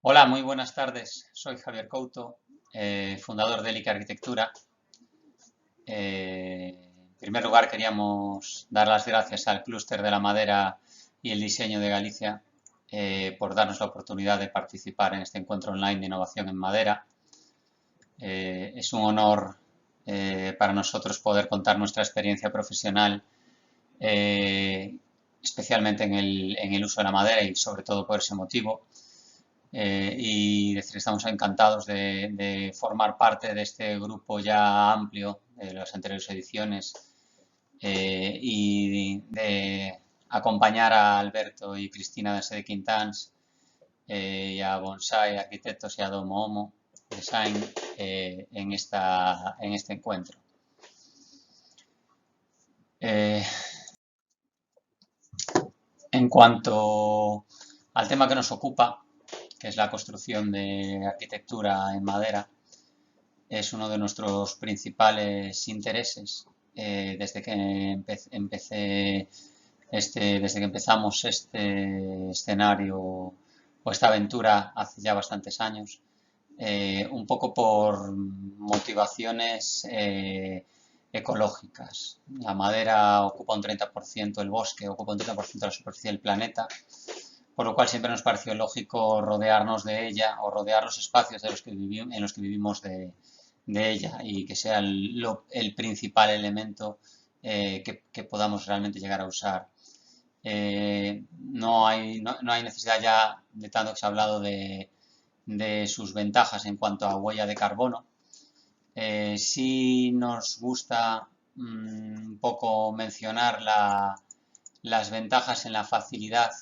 Hola, muy buenas tardes. Soy Javier Couto, fundador de Elica Arquitectura. En primer lugar, queríamos dar las gracias al Clúster de la Madera y el Diseño de Galicia por darnos la oportunidad de participar en este encuentro online de innovación en madera. Es un honor para nosotros poder contar nuestra experiencia profesional, especialmente en el uso de la madera y sobre todo por ese motivo. Y decir que estamos encantados de formar parte de este grupo ya amplio de las anteriores ediciones y de acompañar a Alberto y Cristina de Sede Quintans y a Bonsai Arquitectos y a Domo Homo Design en este encuentro. En cuanto al tema que nos ocupa, que es la construcción de arquitectura en madera, es uno de nuestros principales intereses desde que desde que empezamos este escenario o esta aventura hace ya bastantes años, un poco por motivaciones ecológicas. La madera ocupa un 30%, el bosque ocupa un 30% de la superficie del planeta, por lo cual siempre nos pareció lógico rodearnos de ella o rodear los espacios en los que vivimos de ella y que sea el principal elemento que podamos realmente llegar a usar. No hay necesidad ya de tanto que se ha hablado de sus ventajas en cuanto a huella de carbono. Sí nos gusta un poco mencionar las ventajas en la facilidad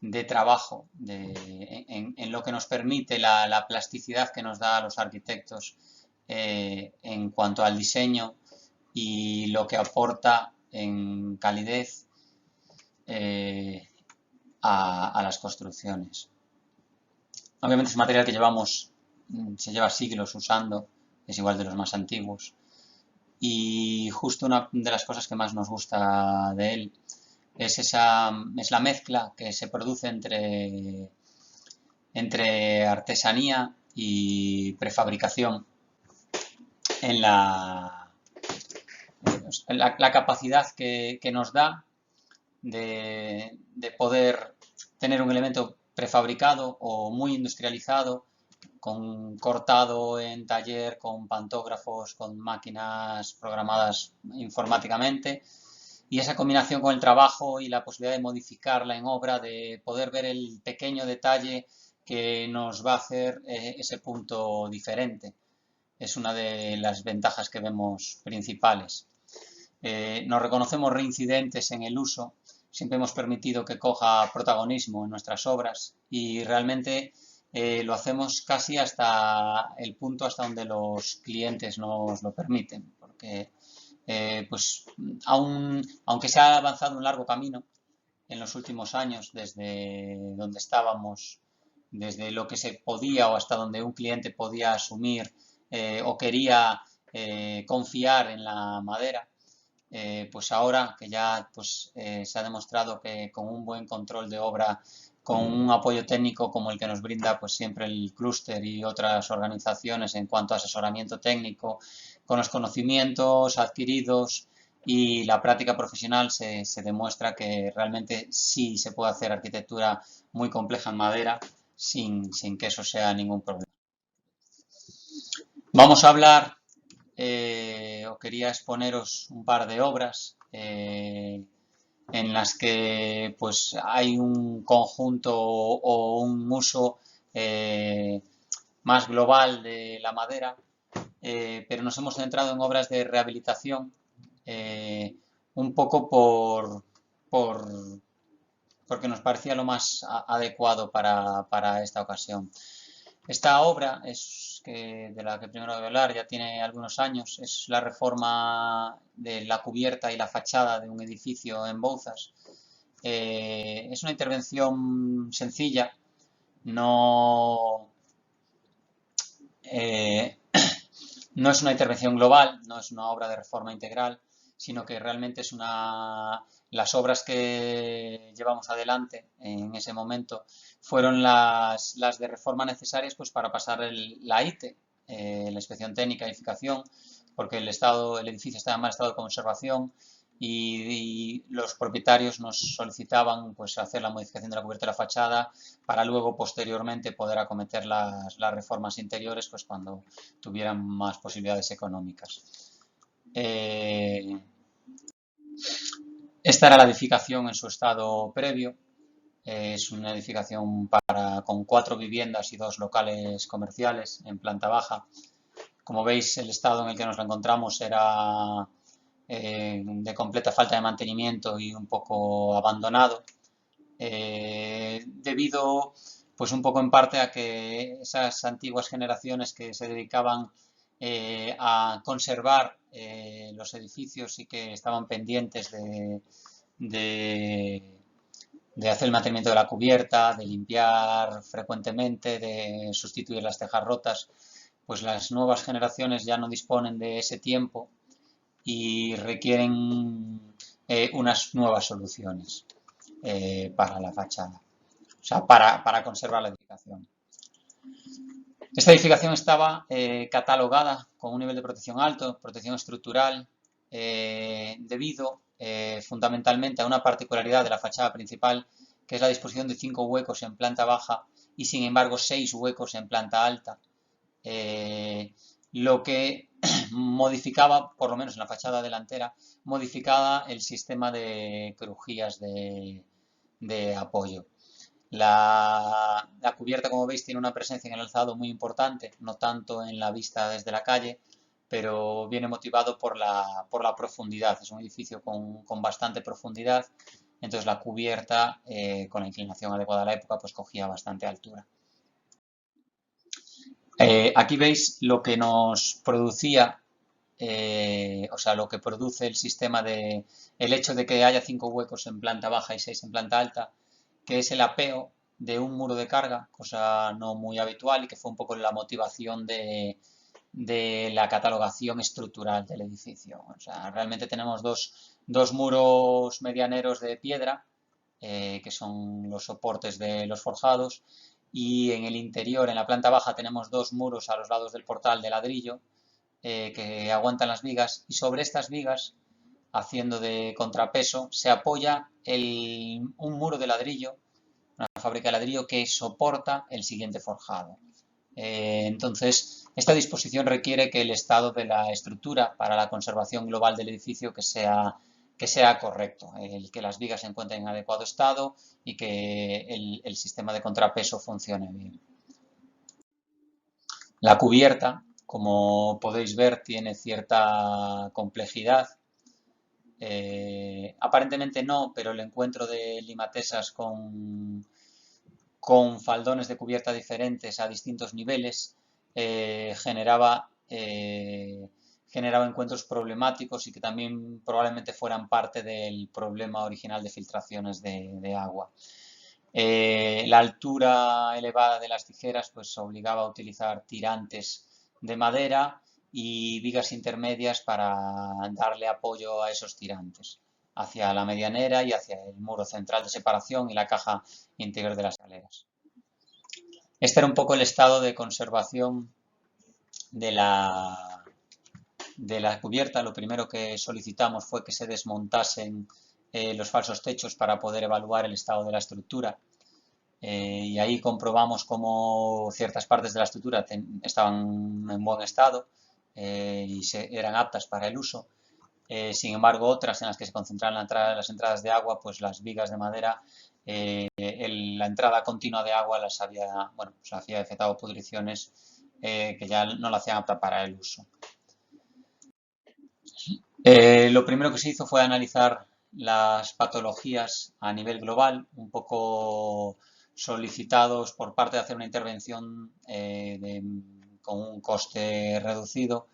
de trabajo, en lo que nos permite la plasticidad que nos da a los arquitectos en cuanto al diseño y lo que aporta en calidez a las construcciones. Obviamente es un material que se lleva siglos usando, es igual de los más antiguos. Y justo una de las cosas que más nos gusta de él es la mezcla que se produce entre artesanía y prefabricación en la capacidad que nos da de poder tener un elemento prefabricado o muy industrializado, con cortado en taller, con pantógrafos, con máquinas programadas informáticamente, y esa combinación con el trabajo y la posibilidad de modificarla en obra, de poder ver el pequeño detalle que nos va a hacer ese punto diferente. Es una de las ventajas que vemos principales. Nos reconocemos reincidentes en el uso, siempre hemos permitido que coja protagonismo en nuestras obras y realmente lo hacemos casi hasta el punto hasta donde los clientes nos lo permiten, porque pues aunque se ha avanzado un largo camino en los últimos años desde donde estábamos, desde lo que se podía o hasta donde un cliente podía asumir o quería confiar en la madera, pues ahora que ya se ha demostrado que con un buen control de obra, con un apoyo técnico como el que nos brinda pues siempre el clúster y otras organizaciones en cuanto a asesoramiento técnico, con los conocimientos adquiridos y la práctica profesional se demuestra que realmente sí se puede hacer arquitectura muy compleja en madera sin que eso sea ningún problema. Vamos a hablar o quería exponeros un par de obras en las que pues hay un conjunto o un uso más global de la madera, pero nos hemos centrado en obras de rehabilitación un poco por, porque nos parecía lo más adecuado para esta ocasión. Esta obra, de la que primero voy a hablar, ya tiene algunos años, es la reforma de la cubierta y la fachada de un edificio en Bouzas. Es una intervención sencilla, no, eh, no es una intervención global, no es una obra de reforma integral, sino que realmente es las obras que llevamos adelante en ese momento fueron las de reforma necesarias pues, para pasar la ITE, la inspección técnica de edificación, porque el edificio estaba en mal estado de conservación y los propietarios nos solicitaban pues, hacer la modificación de la cubierta de la fachada para luego posteriormente poder acometer las reformas interiores pues, cuando tuvieran más posibilidades económicas. Esta era la edificación en su estado previo. Es una edificación con 4 viviendas y 2 locales comerciales en planta baja. Como veis, el estado en el que nos la encontramos era de completa falta de mantenimiento y un poco abandonado, debido pues un poco en parte a que esas antiguas generaciones que se dedicaban a conservar los edificios y que estaban pendientes de hacer el mantenimiento de la cubierta, de limpiar frecuentemente, de sustituir las tejas rotas, pues las nuevas generaciones ya no disponen de ese tiempo y requieren unas nuevas soluciones para la fachada, o sea, para conservar la edificación. Esta edificación estaba catalogada con un nivel de protección alto, protección estructural, debido fundamentalmente a una particularidad de la fachada principal, que es la disposición de 5 huecos en planta baja y sin embargo 6 huecos en planta alta, lo que modificaba, por lo menos en la fachada delantera, modificaba el sistema de crujías de apoyo. La cubierta, como veis, tiene una presencia en el alzado muy importante, no tanto en la vista desde la calle, pero viene motivado por la profundidad. Es un edificio con bastante profundidad, entonces la cubierta, con la inclinación adecuada a la época, pues cogía bastante altura. Aquí veis lo que nos producía, o sea, lo que produce el sistema el hecho de que haya 5 huecos en planta baja y 6 en planta alta, que es el apeo de un muro de carga, cosa no muy habitual y que fue un poco la motivación de la catalogación estructural del edificio. O sea, realmente tenemos dos muros medianeros de piedra, que son los soportes de los forjados, y en el interior, en la planta baja, tenemos 2 muros a los lados del portal de ladrillo que aguantan las vigas, y sobre estas vigas, haciendo de contrapeso, se apoya un muro de ladrillo, una fábrica de ladrillo que soporta el siguiente forjado. Entonces, esta disposición requiere que el estado de la estructura para la conservación global del edificio que sea correcto, que las vigas se encuentren en adecuado estado y que el sistema de contrapeso funcione bien. La cubierta, como podéis ver, tiene cierta complejidad. Aparentemente no, pero el encuentro de limatesas con faldones de cubierta diferentes a distintos niveles generaba encuentros problemáticos y que también probablemente fueran parte del problema original de filtraciones de agua. La altura elevada de las tijeras pues obligaba a utilizar tirantes de madera y vigas intermedias para darle apoyo a esos tirantes hacia la medianera y hacia el muro central de separación y la caja interior de las escaleras. Este era un poco el estado de conservación de la cubierta. Lo primero que solicitamos fue que se desmontasen los falsos techos para poder evaluar el estado de la estructura. Y ahí comprobamos cómo ciertas partes de la estructura estaban en buen estado y eran aptas para el uso. Sin embargo, otras en las que se concentraban las entradas de agua, pues las vigas de madera, la entrada continua de agua las había detectado pudriciones que ya no la hacían apta para el uso. Lo primero que se hizo fue analizar las patologías a nivel global, un poco solicitados por parte de hacer una intervención con un coste reducido,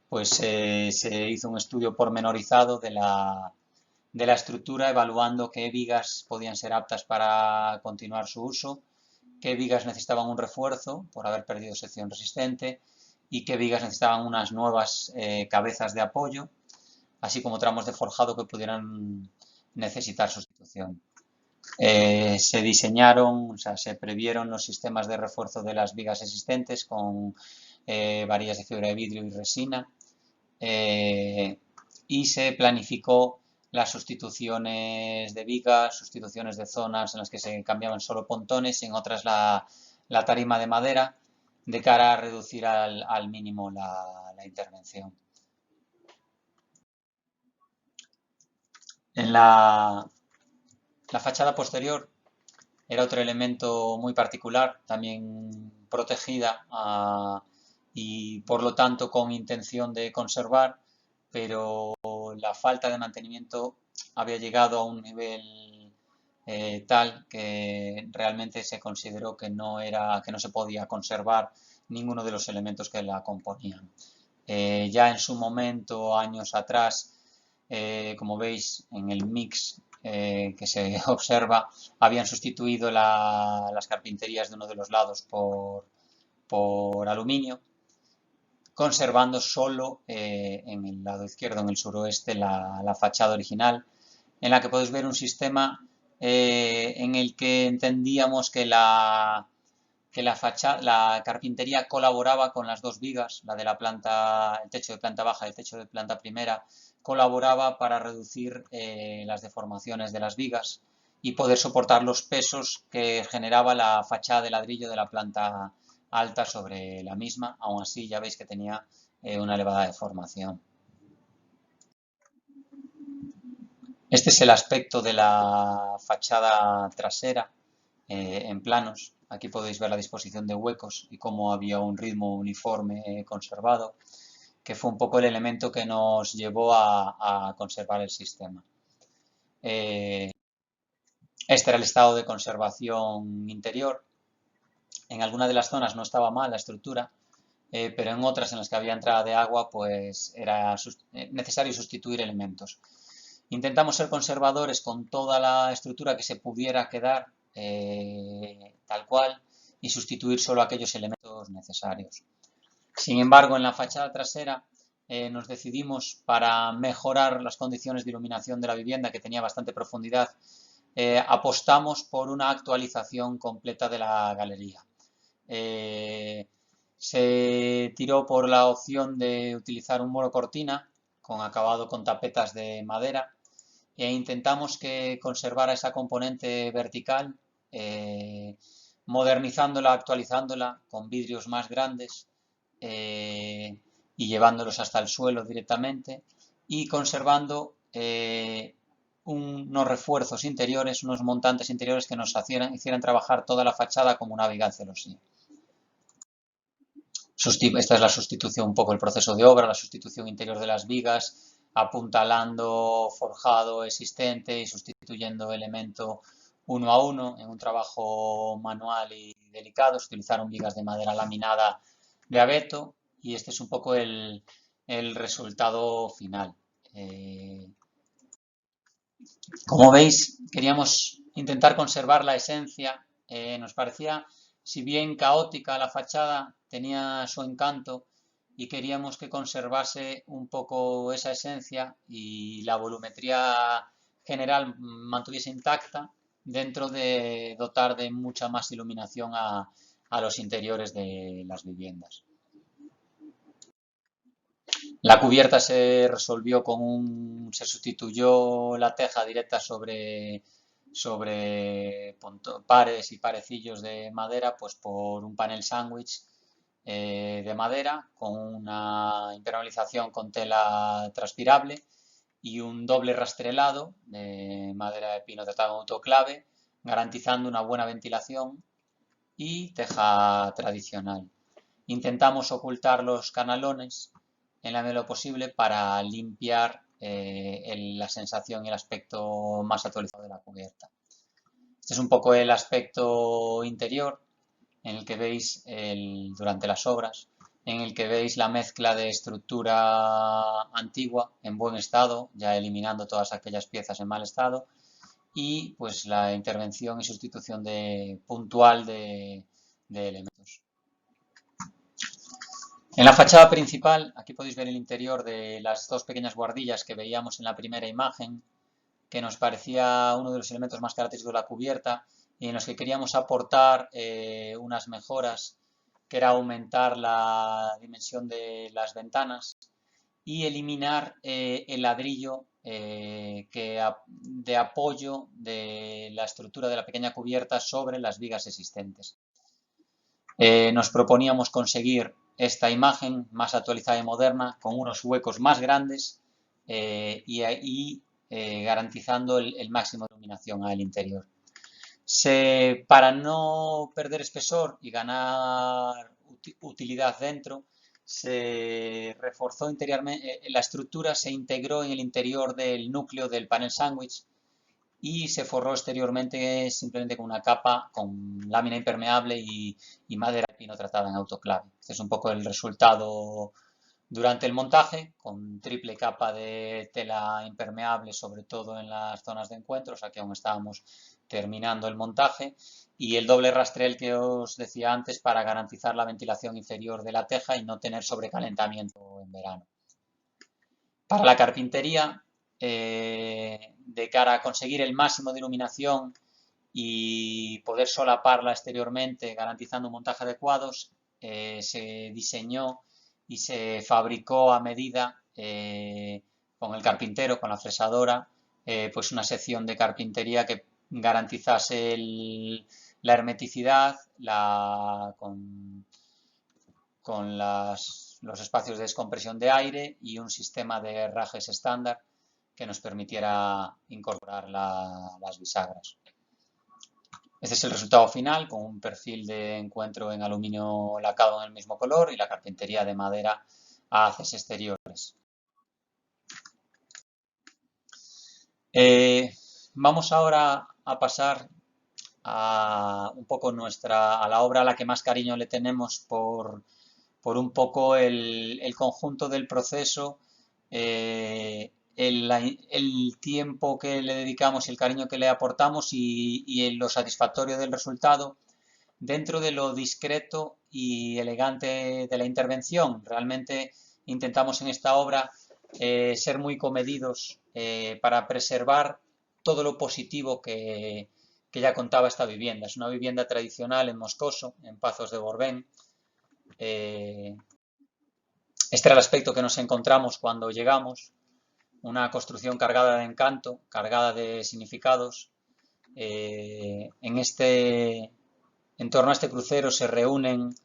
pues se hizo un estudio pormenorizado de la estructura, evaluando qué vigas podían ser aptas para continuar su uso, qué vigas necesitaban un refuerzo por haber perdido sección resistente y qué vigas necesitaban unas nuevas cabezas de apoyo, así como tramos de forjado que pudieran necesitar sustitución. Se diseñaron, o sea, se previeron los sistemas de refuerzo de las vigas existentes con varillas de fibra de vidrio y resina, y se planificó las sustituciones de vigas, sustituciones de zonas en las que se cambiaban solo pontones y en otras la tarima de madera, de cara a reducir al mínimo la intervención. En la fachada posterior era otro elemento muy particular, también protegida y por lo tanto con intención de conservar, pero la falta de mantenimiento había llegado a un nivel tal que realmente se consideró que no se podía conservar ninguno de los elementos que la componían. Ya en su momento, años atrás, como veis en el mix que se observa, habían sustituido las carpinterías de uno de los lados por aluminio, conservando solo en el lado izquierdo, en el suroeste, la fachada original, en la que podéis ver un sistema en el que entendíamos que la carpintería colaboraba con las dos vigas, la de el techo de planta baja y el techo de planta primera, colaboraba para reducir las deformaciones de las vigas y poder soportar los pesos que generaba la fachada de ladrillo de la planta alta sobre la misma. Aún así ya veis que tenía una elevada deformación. Este es el aspecto de la fachada trasera en planos. Aquí podéis ver la disposición de huecos y cómo había un ritmo uniforme conservado, que fue un poco el elemento que nos llevó a conservar el sistema. Este era el estado de conservación interior. En alguna de las zonas no estaba mal la estructura, pero en otras en las que había entrada de agua, pues era necesario sustituir elementos. Intentamos ser conservadores con toda la estructura que se pudiera quedar tal cual y sustituir solo aquellos elementos necesarios. Sin embargo, en la fachada trasera nos decidimos, para mejorar las condiciones de iluminación de la vivienda, que tenía bastante profundidad, apostamos por una actualización completa de la galería. Se tiró por la opción de utilizar un muro cortina con acabado con tapetas de madera e intentamos que conservara esa componente vertical, modernizándola, actualizándola con vidrios más grandes y llevándolos hasta el suelo directamente, y conservando unos refuerzos interiores, unos montantes interiores que nos hicieran trabajar toda la fachada como una viga en celosía. Esta es la sustitución, un poco el proceso de obra, la sustitución interior de las vigas, apuntalando forjado existente y sustituyendo elemento uno a uno en un trabajo manual y delicado. Se utilizaron vigas de madera laminada de abeto y este es un poco el resultado final. Como veis, queríamos intentar conservar la esencia. Nos parecía, si bien caótica la fachada, tenía su encanto y queríamos que conservase un poco esa esencia y la volumetría general mantuviese intacta, dentro de dotar de mucha más iluminación a los interiores de las viviendas. La cubierta se resolvió se sustituyó la teja directa sobre pares y parecillos de madera, pues por un panel sándwich de madera con una impermeabilización con tela transpirable y un doble rastrelado de madera de pino tratado en autoclave, garantizando una buena ventilación y teja tradicional. Intentamos ocultar los canalones en la medida de lo posible para limpiar la sensación y el aspecto más actualizado de la cubierta. Este es un poco el aspecto interior en el que veis durante las obras, en el que veis la mezcla de estructura antigua en buen estado, ya eliminando todas aquellas piezas en mal estado, y pues la intervención y sustitución puntual de elementos. En la fachada principal, aquí podéis ver el interior de las dos pequeñas buhardillas que veíamos en la primera imagen, que nos parecía uno de los elementos más característicos de la cubierta y en los que queríamos aportar unas mejoras, que era aumentar la dimensión de las ventanas y eliminar el ladrillo de apoyo de la estructura de la pequeña cubierta sobre las vigas existentes. Nos proponíamos conseguir esta imagen más actualizada y moderna con unos huecos más grandes y garantizando el máximo de iluminación al interior. Para no perder espesor y ganar utilidad dentro, se reforzó interiormente, la estructura se integró en el interior del núcleo del panel sándwich y se forró exteriormente simplemente con una capa con lámina impermeable y madera de pino tratada en autoclave. Este es un poco el resultado durante el montaje, con triple capa de tela impermeable, sobre todo en las zonas de encuentro, o sea que aún estábamos terminando el montaje, y el doble rastrel que os decía antes para garantizar la ventilación inferior de la teja y no tener sobrecalentamiento en verano. Para la carpintería, de cara a conseguir el máximo de iluminación y poder solaparla exteriormente garantizando un montaje adecuado, se diseñó y se fabricó a medida con el carpintero, con la fresadora, pues una sección de carpintería que garantizase la hermeticidad con los espacios de descompresión de aire y un sistema de herrajes estándar que nos permitiera incorporar las bisagras. Este es el resultado final, con un perfil de encuentro en aluminio lacado en el mismo color y la carpintería de madera a haces exteriores. Vamos ahora a pasar a un poco a la obra a la que más cariño le tenemos por un poco el conjunto del proceso, el tiempo que le dedicamos y el cariño que le aportamos y lo satisfactorio del resultado dentro de lo discreto y elegante de la intervención. Realmente intentamos en esta obra ser muy comedidos para preservar todo lo positivo que ya contaba esta vivienda. Es una vivienda tradicional en Moscoso, en Pazos de Borbén. Este era el aspecto que nos encontramos cuando llegamos, una construcción cargada de encanto, cargada de significados. En torno a este crucero se reúnen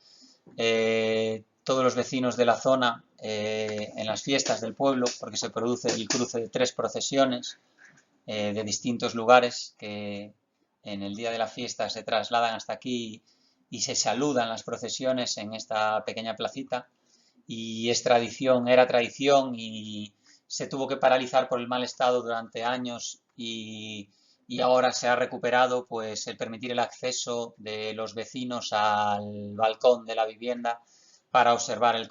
todos los vecinos de la zona en las fiestas del pueblo, porque se produce el cruce de 3 procesiones de distintos lugares que en el día de la fiesta se trasladan hasta aquí y se saludan las procesiones en esta pequeña placita. Y era tradición y se tuvo que paralizar por el mal estado durante años y ahora se ha recuperado pues el permitir el acceso de los vecinos al balcón de la vivienda para observar el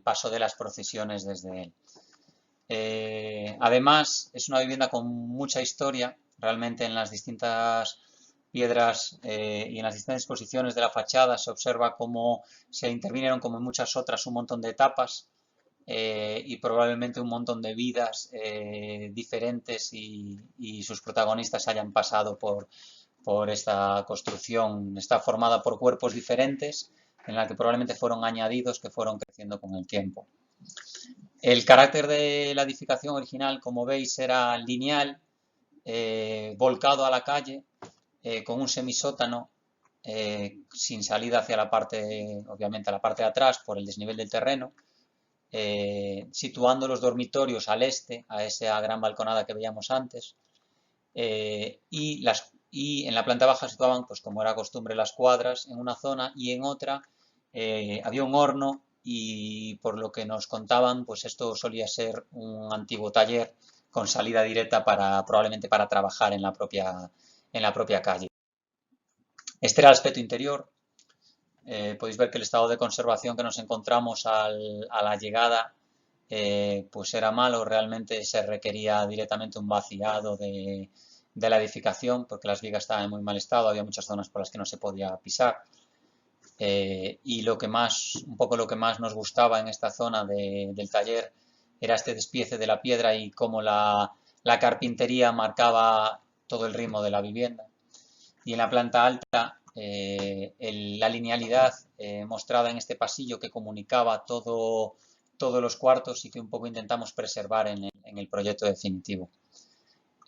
paso de las procesiones desde él. Además, es una vivienda con mucha historia, realmente en las distintas piedras y en las distintas exposiciones de la fachada se observa cómo se intervinieron, como en muchas otras, un montón de etapas y probablemente un montón de vidas diferentes y sus protagonistas hayan pasado por esta construcción. Está formada por cuerpos diferentes en la que probablemente fueron añadidos que fueron creciendo con el tiempo. El carácter de la edificación original, como veis, era lineal, volcado a la calle, con un semisótano sin salida hacia la parte, obviamente a la parte de atrás por el desnivel del terreno, situando los dormitorios al este, a esa gran balconada que veíamos antes, y en la planta baja situaban, pues como era costumbre, las cuadras en una zona y en otra había un horno y por lo que nos contaban, pues esto solía ser un antiguo taller con salida directa probablemente para trabajar en la propia calle. Este era el aspecto interior. Podéis ver que el estado de conservación que nos encontramos a la llegada pues era malo, realmente se requería directamente un vaciado de la edificación porque las vigas estaban en muy mal estado, había muchas zonas por las que no se podía pisar. Y un poco lo que más nos gustaba en esta zona del taller era este despiece de la piedra y cómo la la carpintería marcaba todo el ritmo de la vivienda. Y en la planta alta, la linealidad mostrada en este pasillo que comunicaba todos los cuartos y que un poco intentamos preservar en el proyecto definitivo.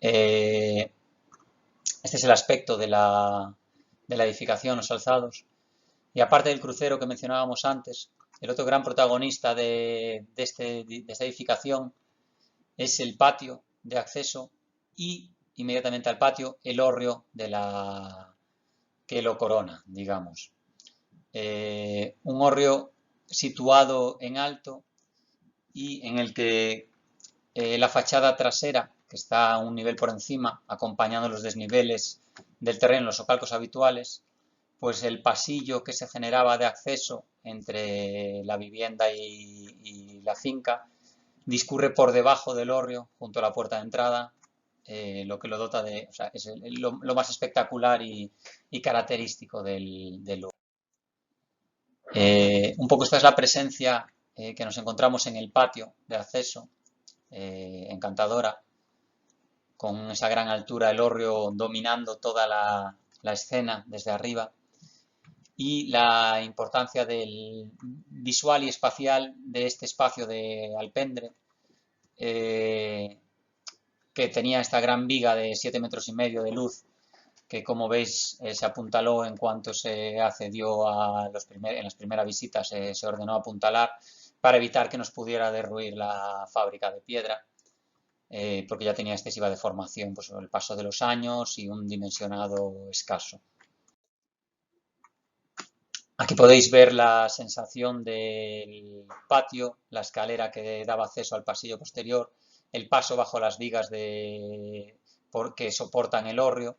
Este es el aspecto de la edificación, los alzados. Y aparte del crucero que mencionábamos antes, el otro gran protagonista de esta edificación es el patio de acceso y inmediatamente al patio el hórreo que lo corona, digamos. Un hórreo situado en alto y en el que la fachada trasera, que está a un nivel por encima, acompañando los desniveles del terreno, los socalcos habituales, pues el pasillo que se generaba de acceso entre la vivienda y la finca discurre por debajo del hórreo, junto a la puerta de entrada, lo que lo dota de, o sea, es lo más espectacular y característico del lugar. Un poco esta es la presencia que nos encontramos en el patio de acceso, encantadora, con esa gran altura, el hórreo dominando toda la escena desde arriba, y la importancia del visual y espacial de este espacio de alpendre, que tenía esta gran viga de 7,5 metros de luz, que como veis se apuntaló en cuanto se accedió en las primeras visitas, se ordenó apuntalar para evitar que nos pudiera derruir la fábrica de piedra, porque ya tenía excesiva deformación pues, el paso de los años y un dimensionado escaso. Aquí podéis ver la sensación del patio, la escalera que daba acceso al pasillo posterior, el paso bajo las vigas que soportan el hórreo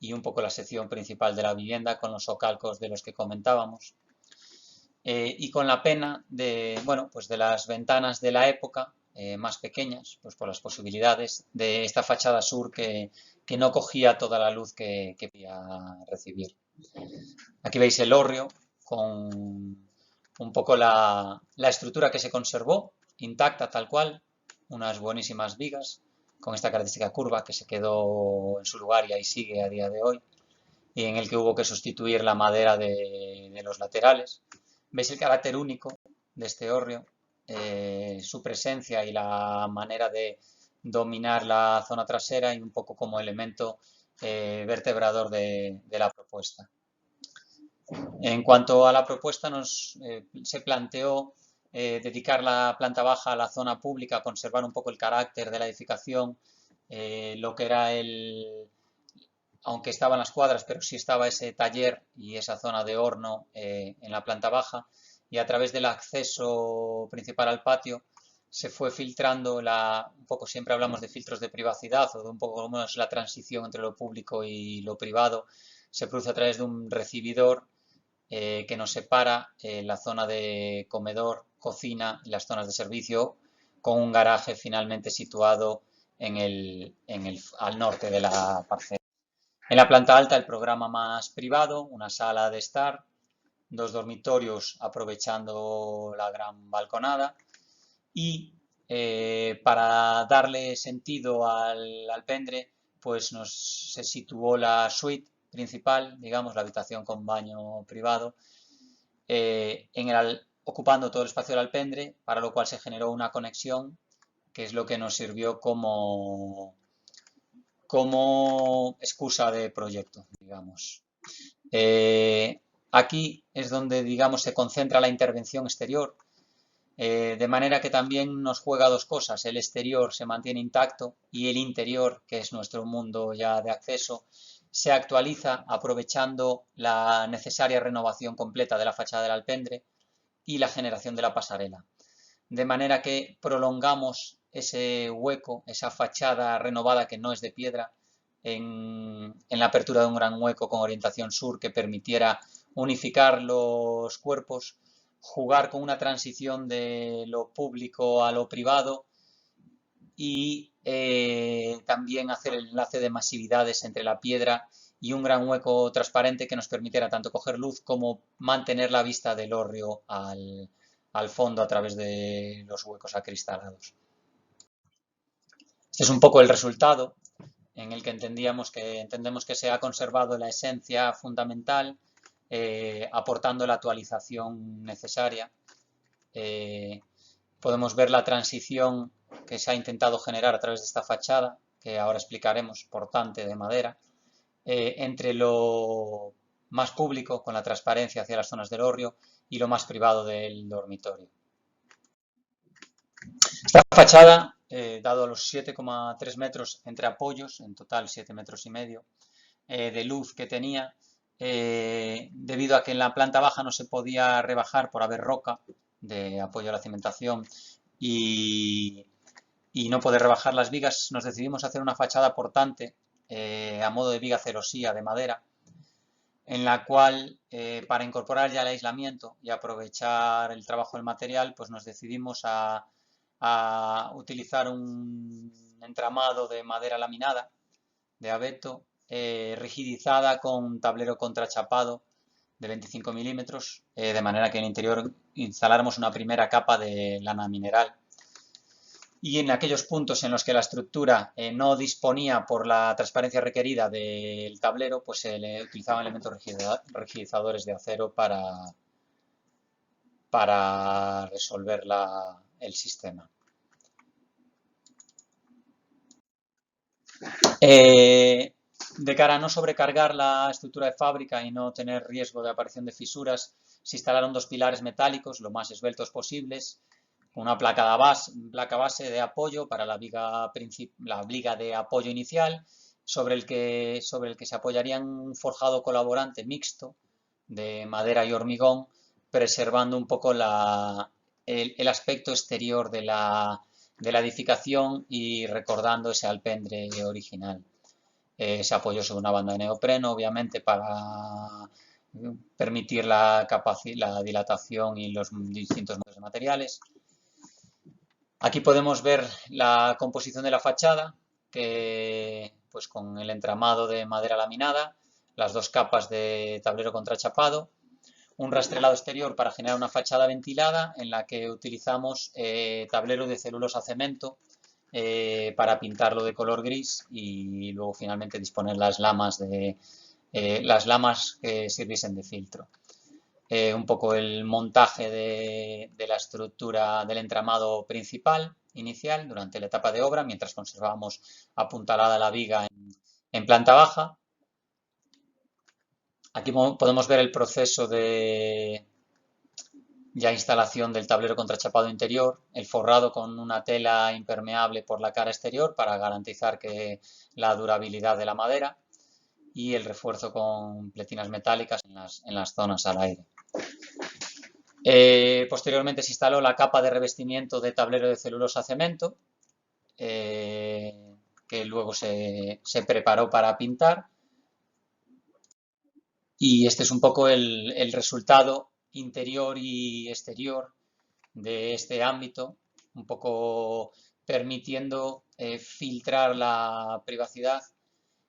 y un poco la sección principal de la vivienda con los socalcos de los que comentábamos. Y con la pena pues de las ventanas de la época, más pequeñas, pues por las posibilidades de esta fachada sur que no cogía toda la luz que podía recibir. Aquí veis el hórreo con un poco la estructura que se conservó, intacta tal cual, unas buenísimas vigas con esta característica curva que se quedó en su lugar y ahí sigue a día de hoy, y en el que hubo que sustituir la madera de los laterales. Veis el carácter único de este hórreo, su presencia y la manera de dominar la zona trasera y un poco como elemento vertebrador de la propuesta. En cuanto a la propuesta, se planteó dedicar la planta baja a la zona pública, conservar un poco el carácter de la edificación, lo que era aunque estaban las cuadras, pero sí estaba ese taller y esa zona de horno en la planta baja, y a través del acceso principal al patio se fue filtrando un poco, siempre hablamos de filtros de privacidad o de un poco como es la transición entre lo público y lo privado, se produce a través de un recibidor que nos separa la zona de comedor, cocina y las zonas de servicio, con un garaje finalmente situado al norte de la parcela. En la planta alta el programa más privado, una sala de estar, 2 dormitorios aprovechando la gran balconada, y para darle sentido al alpendre pues se situó la suite principal, digamos la habitación con baño privado, ocupando todo el espacio del alpendre, para lo cual se generó una conexión que es lo que nos sirvió como excusa de proyecto, digamos. Aquí es donde, digamos, se concentra la intervención exterior, de manera que también nos juega dos cosas. El exterior se mantiene intacto y el interior, que es nuestro mundo ya de acceso, se actualiza aprovechando la necesaria renovación completa de la fachada del alpendre y la generación de la pasarela. De manera que prolongamos ese hueco, esa fachada renovada que no es de piedra, en la apertura de un gran hueco con orientación sur que permitiera unificar los cuerpos, jugar con una transición de lo público a lo privado y también hacer el enlace de masividades entre la piedra y un gran hueco transparente que nos permitiera tanto coger luz como mantener la vista del hórreo al fondo a través de los huecos acristalados. Este es un poco el resultado en el que entendemos que se ha conservado la esencia fundamental, aportando la actualización necesaria. Podemos ver la transición que se ha intentado generar a través de esta fachada, que ahora explicaremos, portante de madera, entre lo más público, con la transparencia hacia las zonas del hórreo, y lo más privado del dormitorio. Esta fachada, dado los 7,3 metros entre apoyos, en total 7 metros y medio, de luz que tenía, debido a que en la planta baja no se podía rebajar por haber roca de apoyo a la cimentación y no poder rebajar las vigas, nos decidimos hacer una fachada portante a modo de viga celosía de madera, en la cual, para incorporar ya el aislamiento y aprovechar el trabajo del material, pues nos decidimos a utilizar un entramado de madera laminada de abeto, rigidizada con tablero contrachapado de 25 milímetros, de manera que en el interior instaláramos una primera capa de lana mineral. Y en aquellos puntos en los que la estructura no disponía por la transparencia requerida del tablero, pues se le utilizaban elementos rigidizadores de acero para resolver el sistema. De cara a no sobrecargar la estructura de fábrica y no tener riesgo de aparición de fisuras, se instalaron dos pilares metálicos lo más esbeltos posibles, con una placa base de apoyo para la viga de apoyo inicial, sobre el que se apoyaría un forjado colaborante mixto de madera y hormigón, preservando un poco el aspecto exterior de la edificación y recordando ese alpendre original. Se apoyó sobre una banda de neopreno, obviamente, para permitir la dilatación y los distintos modos de materiales. Aquí podemos ver la composición de la fachada, que pues con el entramado de madera laminada, las dos capas de tablero contrachapado, un rastrelado exterior para generar una fachada ventilada en la que utilizamos tablero de celulosa cemento para pintarlo de color gris y luego finalmente disponer las lamas que sirviesen de filtro. Un poco el montaje de la estructura del entramado principal inicial durante la etapa de obra, mientras conservábamos apuntalada la viga en planta baja. Aquí podemos ver el proceso de instalación del tablero contrachapado interior, el forrado con una tela impermeable por la cara exterior para garantizar la durabilidad de la madera y el refuerzo con pletinas metálicas en las zonas al aire. Posteriormente se instaló la capa de revestimiento de tablero de celulosa cemento, que luego se preparó para pintar. Y este es un poco el resultado interior y exterior de este ámbito, un poco permitiendo filtrar la privacidad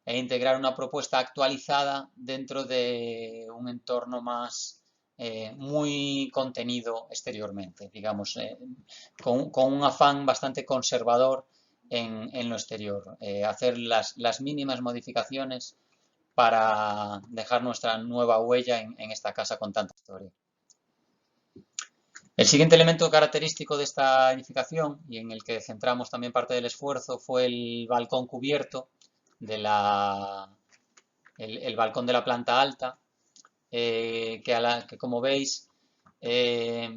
e integrar una propuesta actualizada dentro de un entorno muy contenido exteriormente, digamos, con un afán bastante conservador en lo exterior, hacer las mínimas modificaciones para dejar nuestra nueva huella en esta casa con tanta historia. El siguiente elemento característico de esta edificación, y en el que centramos también parte del esfuerzo, fue el balcón cubierto, el balcón de la planta alta, que como veis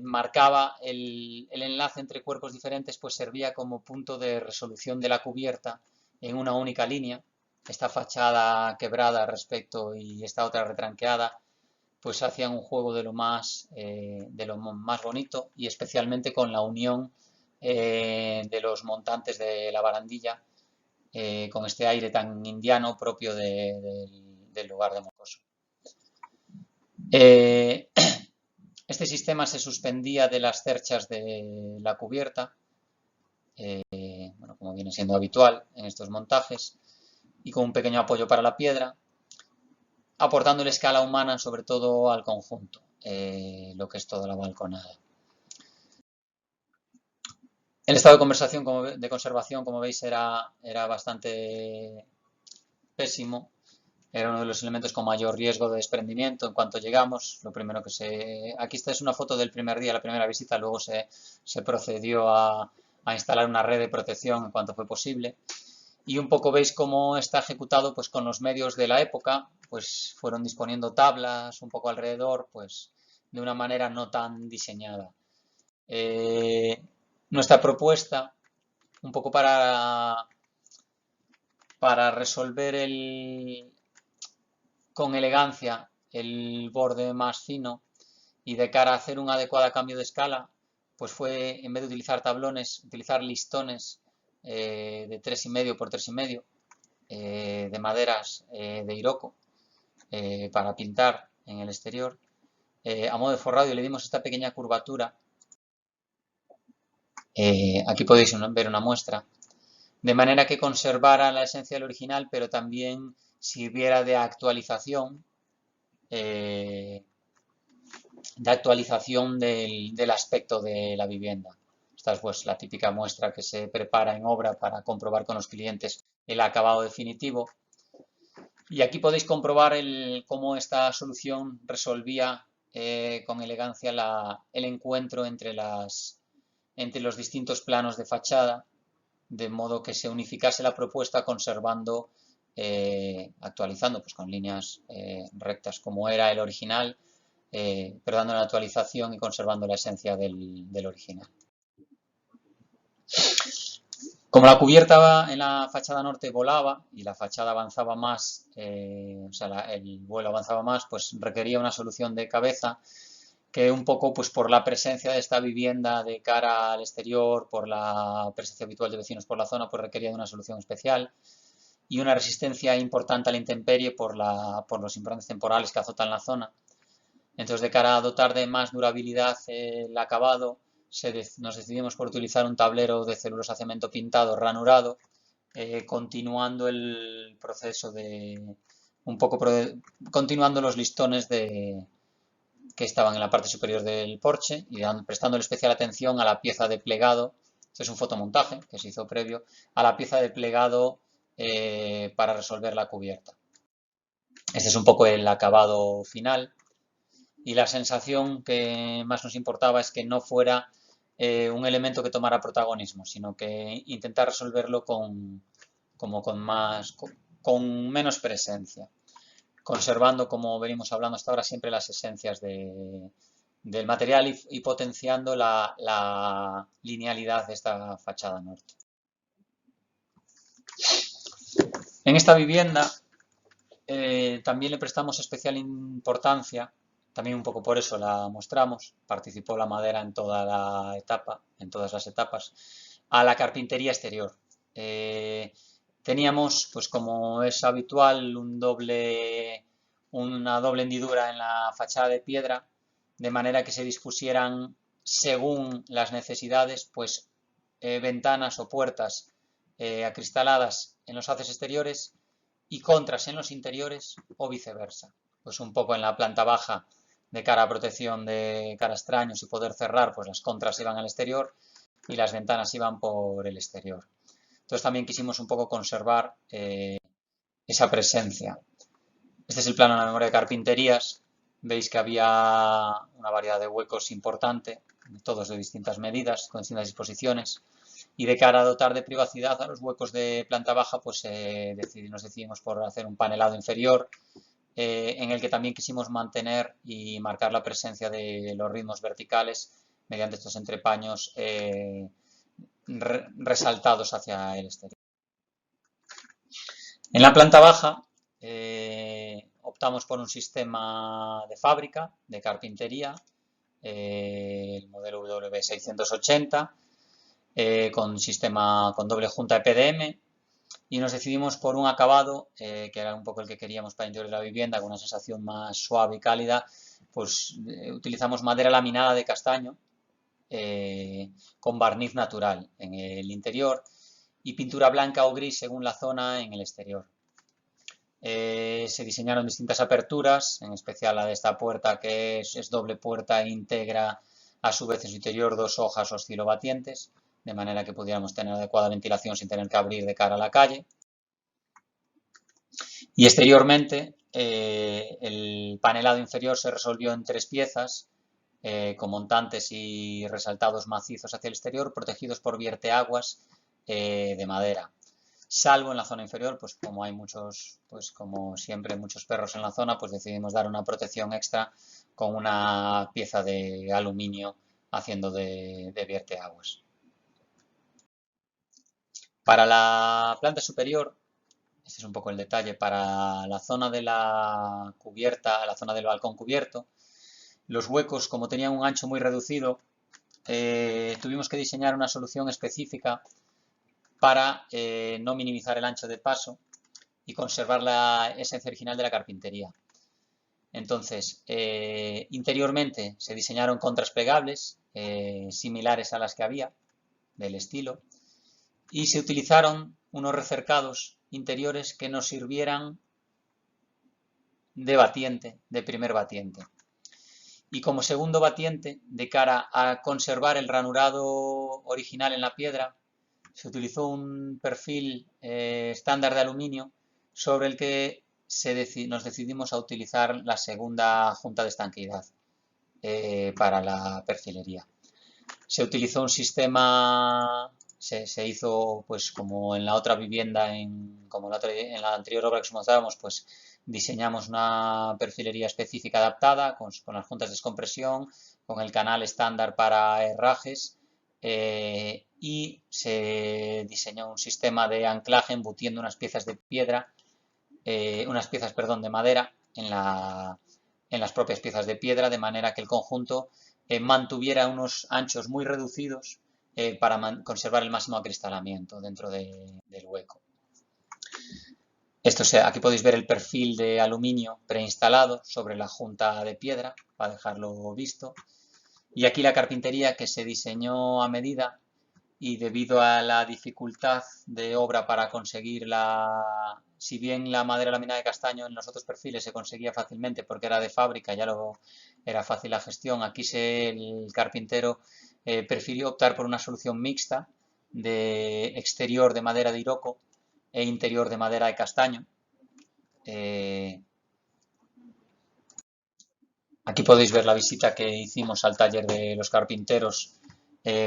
marcaba el enlace entre cuerpos diferentes, pues servía como punto de resolución de la cubierta en una única línea. Esta fachada quebrada y esta otra retranqueada, pues hacían un juego de lo más bonito, y especialmente con la unión de los montantes de la barandilla, con este aire tan indiano propio del lugar de Mocoso. Este sistema se suspendía de las cerchas de la cubierta, como viene siendo habitual en estos montajes, y con un pequeño apoyo para la piedra, aportándole escala humana sobre todo al conjunto, lo que es toda la balconada. El estado de conservación, como veis, era bastante pésimo. Era uno de los elementos con mayor riesgo de desprendimiento en cuanto llegamos. Lo primero que Aquí esta es una foto del primer día, la primera visita. Luego se procedió a instalar una red de protección en cuanto fue posible. Y un poco veis cómo está ejecutado pues con los medios de la época. Pues fueron disponiendo tablas un poco alrededor, pues de una manera no tan diseñada. Nuestra propuesta, un poco para resolver con elegancia el borde más fino y de cara a hacer un adecuado cambio de escala, pues fue, en vez de utilizar tablones, utilizar listones de 3,5 por 3,5 de maderas de Iroko para pintar en el exterior. A modo de forrado le dimos esta pequeña curvatura. Aquí podéis ver una muestra. De manera que conservara la esencia del original, pero también sirviera de actualización del aspecto de la vivienda. Esta es pues la típica muestra que se prepara en obra para comprobar con los clientes el acabado definitivo. Y aquí podéis comprobar cómo esta solución resolvía con elegancia el encuentro entre los distintos planos de fachada, de modo que se unificase la propuesta conservando, actualizando pues con líneas rectas como era el original, pero dando una actualización y conservando la esencia del original. Como la cubierta en la fachada norte volaba y la fachada avanzaba más, o sea, el vuelo avanzaba más, pues requería una solución de cabeza que un poco pues por la presencia de esta vivienda de cara al exterior, por la presencia habitual de vecinos por la zona, pues requería de una solución especial y una resistencia importante a la intemperie por los importantes temporales que azotan la zona. Entonces, de cara a dotar de más durabilidad el acabado, nos decidimos por utilizar un tablero de celulosa cemento pintado ranurado, continuando el proceso continuando los listones que estaban en la parte superior del porche y prestando especial atención a la pieza de plegado. Este es un fotomontaje que se hizo previo a la pieza de plegado para resolver la cubierta. Este es un poco el acabado final. Y la sensación que más nos importaba es que no fuera un elemento que tomara protagonismo, sino que intentar resolverlo con menos presencia, conservando, como venimos hablando hasta ahora, siempre las esencias del material y potenciando la linealidad de esta fachada norte. En esta vivienda también le prestamos especial importancia. También un poco por eso la mostramos, participó la madera en toda la etapa, en todas las etapas, a la carpintería exterior. Teníamos, pues como es habitual, una doble hendidura en la fachada de piedra, de manera que se dispusieran según las necesidades, pues ventanas o puertas acristaladas en los haces exteriores y contras en los interiores o viceversa. Pues un poco en la planta baja de cara a protección de cara a extraños y poder cerrar, pues las contras iban al exterior y las ventanas iban por el exterior. Entonces también quisimos un poco conservar esa presencia. Este es el plano de la memoria de carpinterías. Veis que había una variedad de huecos importante, todos de distintas medidas, con distintas disposiciones. Y de cara a dotar de privacidad a los huecos de planta baja, pues nos decidimos por hacer un panelado inferior, en el que también quisimos mantener y marcar la presencia de los ritmos verticales mediante estos entrepaños resaltados hacia el exterior. En la planta baja optamos por un sistema de fábrica, de carpintería, el modelo W680, con doble junta de PDM, y nos decidimos por un acabado que era un poco el que queríamos para el interior de la vivienda, con una sensación más suave y cálida. Pues utilizamos madera laminada de castaño con barniz natural en el interior y pintura blanca o gris según la zona en el exterior. Se diseñaron distintas aperturas, en especial la de esta puerta que es doble puerta e integra a su vez en su interior dos hojas oscilobatientes, de manera que pudiéramos tener adecuada ventilación sin tener que abrir de cara a la calle. Y exteriormente, el panelado inferior se resolvió en 3 piezas, con montantes y resaltados macizos hacia el exterior, protegidos por vierteaguas de madera. Salvo en la zona inferior, pues como hay muchos, pues como siempre muchos perros en la zona, pues decidimos dar una protección extra con una pieza de aluminio haciendo de vierteaguas. Para la planta superior, este es un poco el detalle, para la zona de la cubierta, la zona del balcón cubierto, los huecos, como tenían un ancho muy reducido, tuvimos que diseñar una solución específica para no minimizar el ancho de paso y conservar la esencia original de la carpintería. Entonces, interiormente se diseñaron contras plegables similares a las que había, del estilo, y se utilizaron unos recercados interiores que nos sirvieran de batiente, de primer batiente. Y como segundo batiente, de cara a conservar el ranurado original en la piedra, se utilizó un perfil estándar de aluminio sobre el que nos decidimos a utilizar la segunda junta de estanqueidad para la perfilería. Se utilizó un sistema, se hizo pues como en la otra vivienda, en la anterior obra que os mostrábamos, pues diseñamos una perfilería específica adaptada con las juntas de descompresión, con el canal estándar para herrajes y se diseñó un sistema de anclaje embutiendo unas piezas de piedra, de madera en las propias piezas de piedra, de manera que el conjunto mantuviera unos anchos muy reducidos para conservar el máximo acristalamiento dentro del hueco. Aquí podéis ver el perfil de aluminio preinstalado sobre la junta de piedra, para dejarlo visto. Y aquí la carpintería que se diseñó a medida, y debido a la dificultad de obra para conseguir si bien la madera laminada de castaño en los otros perfiles se conseguía fácilmente porque era de fábrica, era fácil la gestión, aquí el carpintero prefirió optar por una solución mixta de exterior de madera de Iroko e interior de madera de castaño. Aquí podéis ver la visita que hicimos al taller de los carpinteros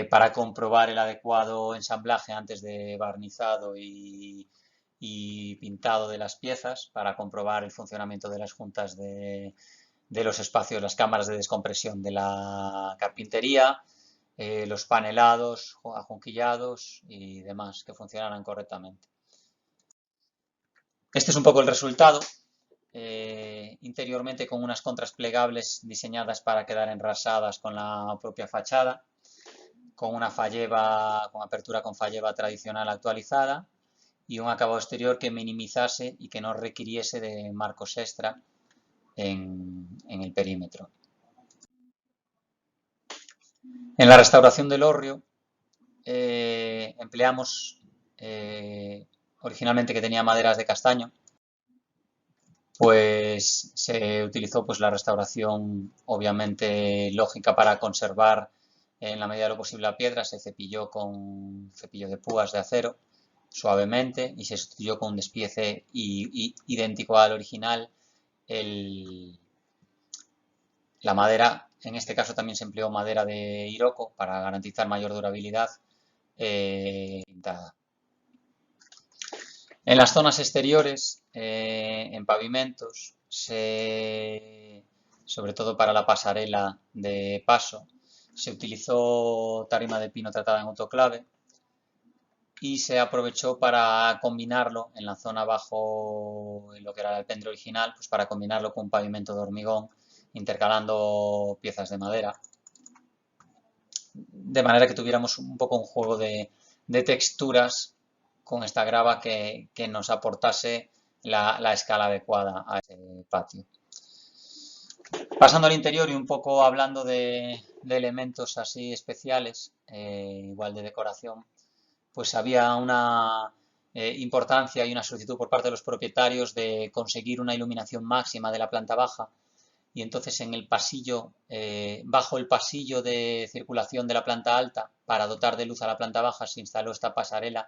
para comprobar el adecuado ensamblaje antes de barnizado y pintado de las piezas, para comprobar el funcionamiento de las juntas de los espacios, las cámaras de descompresión de la carpintería, los panelados, ajunquillados y demás que funcionaran correctamente. Este es un poco el resultado. Interiormente con unas contras plegables diseñadas para quedar enrasadas con la propia fachada, con una falleba, con apertura con falleba tradicional actualizada y un acabado exterior que minimizase y que no requiriese de marcos extra en el perímetro. En la restauración del hórreo empleamos originalmente, que tenía maderas de castaño, pues se utilizó pues la restauración obviamente lógica para conservar en la medida de lo posible la piedra. Se cepilló con cepillo de púas de acero suavemente y se sustituyó con un despiece idéntico al original. La madera, en este caso también se empleó madera de Iroko para garantizar mayor durabilidad pintada. En las zonas exteriores, en pavimentos, sobre todo para la pasarela de paso, se utilizó tarima de pino tratada en autoclave y se aprovechó para combinarlo en la zona bajo lo que era el alpendre original, pues para combinarlo con un pavimento de hormigón, intercalando piezas de madera, de manera que tuviéramos un poco un juego de texturas con esta grava que nos aportase la escala adecuada a ese patio. Pasando al interior y un poco hablando de elementos así especiales, igual de decoración, pues había una importancia y una solicitud por parte de los propietarios de conseguir una iluminación máxima de la planta baja, y entonces en el pasillo, bajo el pasillo de circulación de la planta alta, para dotar de luz a la planta baja, se instaló esta pasarela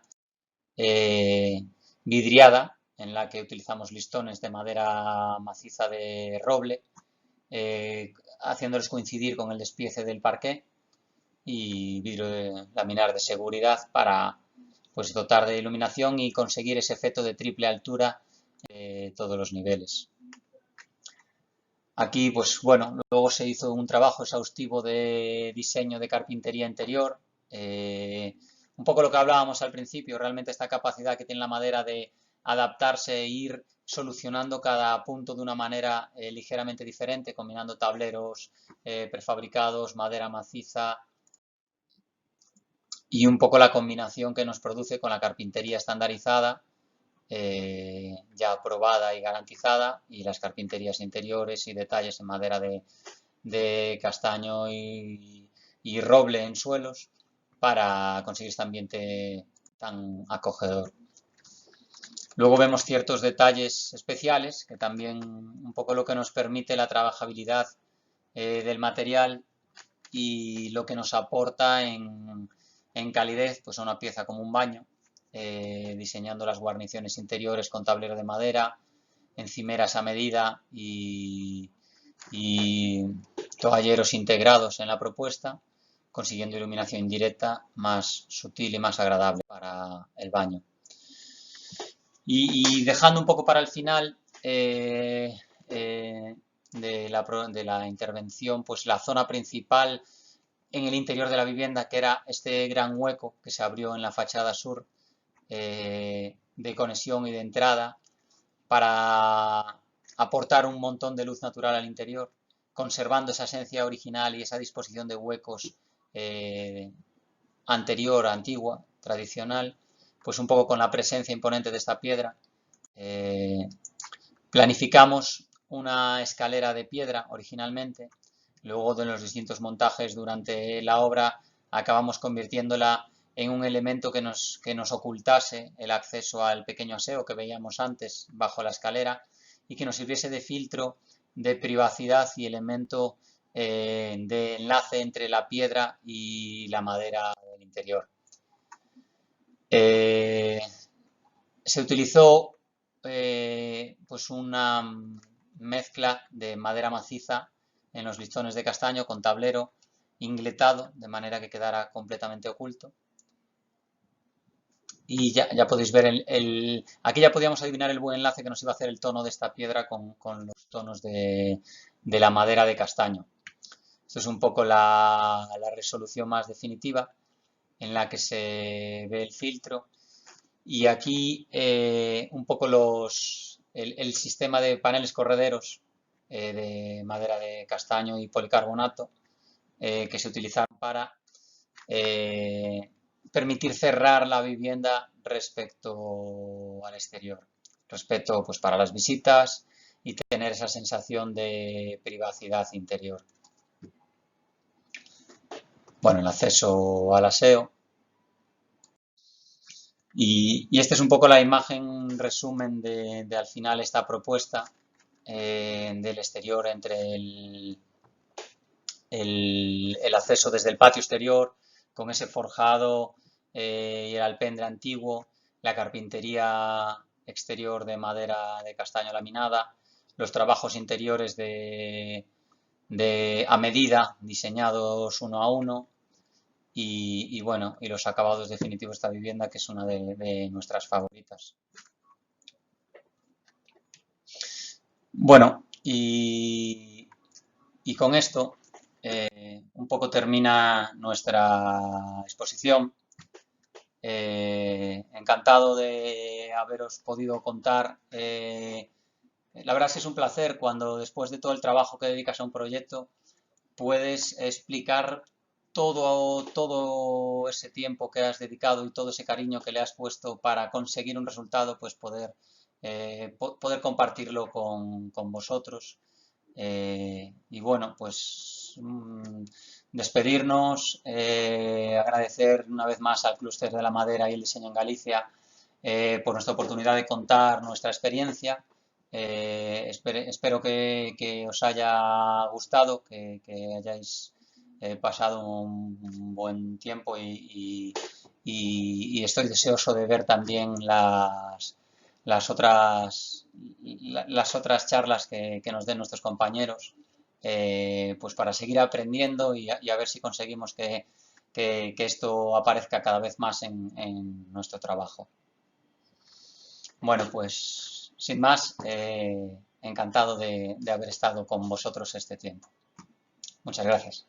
vidriada, en la que utilizamos listones de madera maciza de roble, haciéndolos coincidir con el despiece del parqué, y vidrio laminar de seguridad para pues dotar de iluminación y conseguir ese efecto de triple altura todos los niveles. Aquí, pues bueno, luego se hizo un trabajo exhaustivo de diseño de carpintería interior. Un poco lo que hablábamos al principio, realmente esta capacidad que tiene la madera de adaptarse e ir solucionando cada punto de una manera ligeramente diferente, combinando tableros prefabricados, madera maciza, y un poco la combinación que nos produce con la carpintería estandarizada, ya probada y garantizada, y las carpinterías interiores y detalles en madera de castaño y roble en suelos para conseguir este ambiente tan acogedor. Luego vemos ciertos detalles especiales que también un poco lo que nos permite la trabajabilidad del material y lo que nos aporta en calidez, pues a una pieza como un baño, diseñando las guarniciones interiores con tablero de madera, encimeras a medida y toalleros integrados en la propuesta, consiguiendo iluminación indirecta más sutil y más agradable para el baño. Y dejando un poco para el final de la intervención, pues la zona principal en el interior de la vivienda, que era este gran hueco que se abrió en la fachada sur de conexión y de entrada para aportar un montón de luz natural al interior, conservando esa esencia original y esa disposición de huecos anterior, antigua, tradicional, pues un poco con la presencia imponente de esta piedra. Planificamos una escalera de piedra originalmente. Luego de los distintos montajes durante la obra acabamos convirtiéndola en un elemento que nos ocultase el acceso al pequeño aseo que veíamos antes bajo la escalera y que nos sirviese de filtro, de privacidad y elemento de enlace entre la piedra y la madera del interior. Se utilizó pues una mezcla de madera maciza en los listones de castaño con tablero ingletado de manera que quedara completamente oculto. Y ya podéis ver, aquí ya podíamos adivinar el buen enlace que nos iba a hacer el tono de esta piedra con los tonos de la madera de castaño. Esto es un poco la resolución más definitiva en la que se ve el filtro. Y aquí un poco el sistema de paneles correderos de madera de castaño y policarbonato que se utilizaron para permitir cerrar la vivienda respecto al exterior, respecto pues para las visitas y tener esa sensación de privacidad interior. Bueno, el acceso al aseo. Y esta es un poco la imagen resumen de al final esta propuesta del exterior entre el acceso desde el patio exterior con ese forjado y el alpendre antiguo, la carpintería exterior de madera de castaño laminada, los trabajos interiores a medida diseñados uno a uno. Y bueno, y los acabados definitivos de esta vivienda, que es una de nuestras favoritas. Bueno, y con esto un poco termina nuestra exposición. Encantado de haberos podido contar. La verdad es que es un placer cuando después de todo el trabajo que dedicas a un proyecto puedes explicar todo ese tiempo que has dedicado y todo ese cariño que le has puesto para conseguir un resultado, pues poder compartirlo con vosotros. Y bueno, pues despedirnos, agradecer una vez más al Clúster de la Madera y el Diseño en Galicia por nuestra oportunidad de contar nuestra experiencia Espero que os haya gustado, que hayáis pasado un buen tiempo y estoy deseoso de ver también las otras, las otras charlas que nos den nuestros compañeros, pues para seguir aprendiendo y a ver si conseguimos que esto aparezca cada vez más en nuestro trabajo. Bueno, pues sin más, encantado de haber estado con vosotros este tiempo. Muchas gracias.